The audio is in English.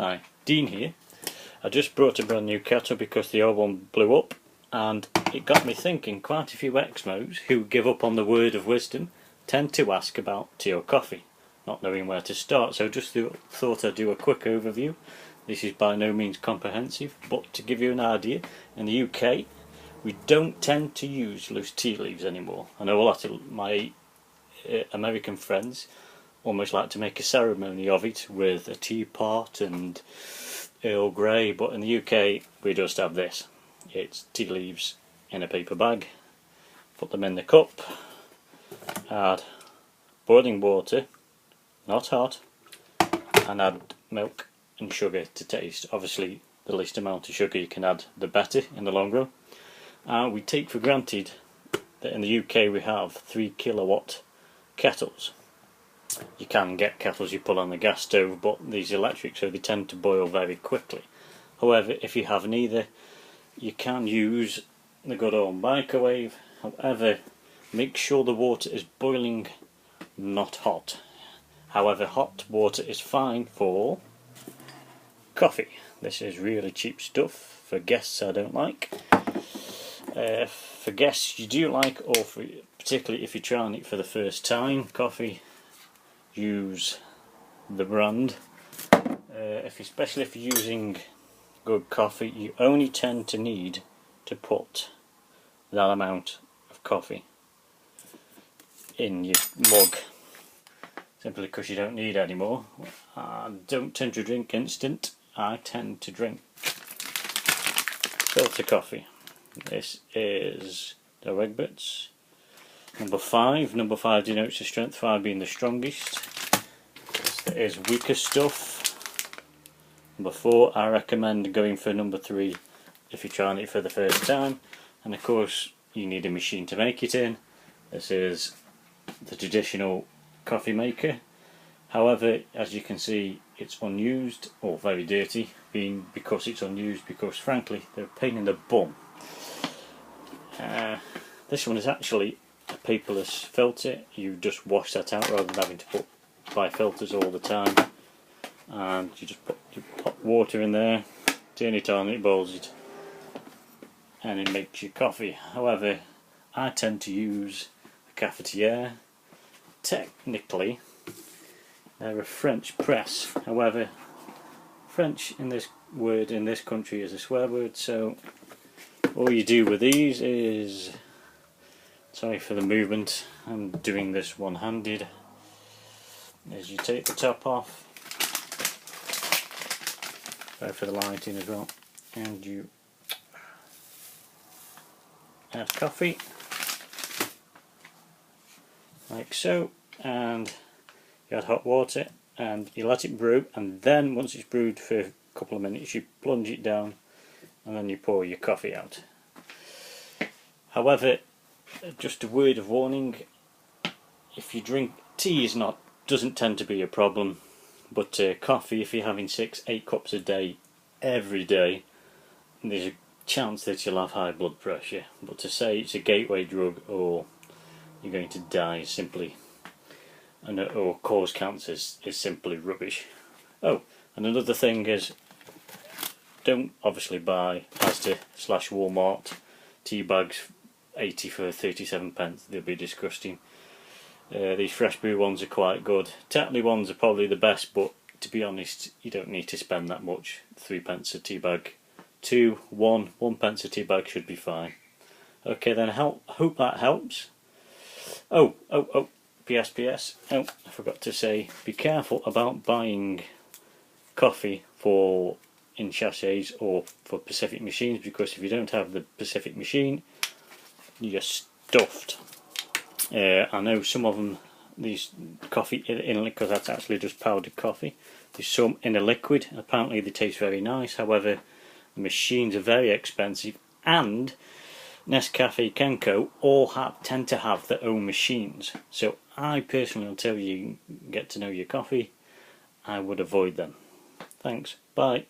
Hi, Dean here. I just brought a brand new kettle because the old one blew up, and it got me thinking. Quite a few ex-moes who give up on the word of wisdom tend to ask about tea or coffee, not knowing where to start, so just thought I'd do a quick overview. This is by no means comprehensive, but to give you an idea, in the UK we don't tend to use loose tea leaves anymore. I know a lot of my American friends almost like to make a ceremony of it with a teapot and Earl Grey, but in the UK we just have this. It's tea leaves in a paper bag, put them in the cup, add boiling water, not hot, and add milk and sugar to taste. Obviously the least amount of sugar you can add the better in the long run. We take for granted that in the UK we have 3 kilowatt kettles. You can get kettles you put on the gas stove, but these are electric, so they tend to boil very quickly. However, if you have neither, you can use the good old microwave. However, make sure the water is boiling, not hot. However, hot water is fine for coffee. This is really cheap stuff. For guests, I don't like. For guests, you do like, or particularly if you're trying it for the first time, coffee, use the brand. Especially if you're using good coffee, you only tend to need to put that amount of coffee in your mug, simply because you don't need any more. I don't tend to drink instant, I tend to drink filter coffee. This is the Regbits. Number 5 denotes the strength, 5 being the strongest. This is weaker stuff. Number 4, I recommend going for number 3 if you're trying it for the first time. And of course you need a machine to make it in. This is the traditional coffee maker. However, as you can see, it's unused, or very dirty, because it's unused, because frankly they're a pain in the bum. This one is actually a paperless filter. You just wash that out rather than having to buy filters all the time. And you just put water in there, turn it on, it boils it, and it makes your coffee. However, I tend to use a cafetiere. Technically, they're a French press. However, French in this country is a swear word, so all you do with these is, sorry for the movement, I'm doing this one-handed, is you take the top off, sorry for the lighting as well, and you add coffee, like so, and you add hot water, and you let it brew, and then once it's brewed for a couple of minutes you plunge it down, and then you pour your coffee out. However, just a word of warning, if you drink tea, doesn't tend to be a problem, but coffee, if you're having 6-8 cups a day every day, there's a chance that you'll have high blood pressure. But to say it's a gateway drug or you're going to die simply, or cause cancers, is simply rubbish. Oh, and another thing is, don't obviously buy Asda/Walmart tea bags 80 for 37 pence, they'll be disgusting. These fresh brew ones are quite good. Tetley ones are probably the best, but to be honest, you don't need to spend that much. 3 pence a tea bag. 1 pence a tea bag should be fine. Okay then, I hope that helps. Oh, PS. Oh, I forgot to say, be careful about buying coffee in sachets or for Pacific machines, because if you don't have the Pacific machine, you're stuffed. I know some of them, these coffee in liquid, that's actually just powdered coffee. There's some in a liquid, apparently they taste very nice. However, the machines are very expensive, and Nescafe, Kenco all tend to have their own machines. So I personally, until you get to know your coffee, I would avoid them. Thanks, bye.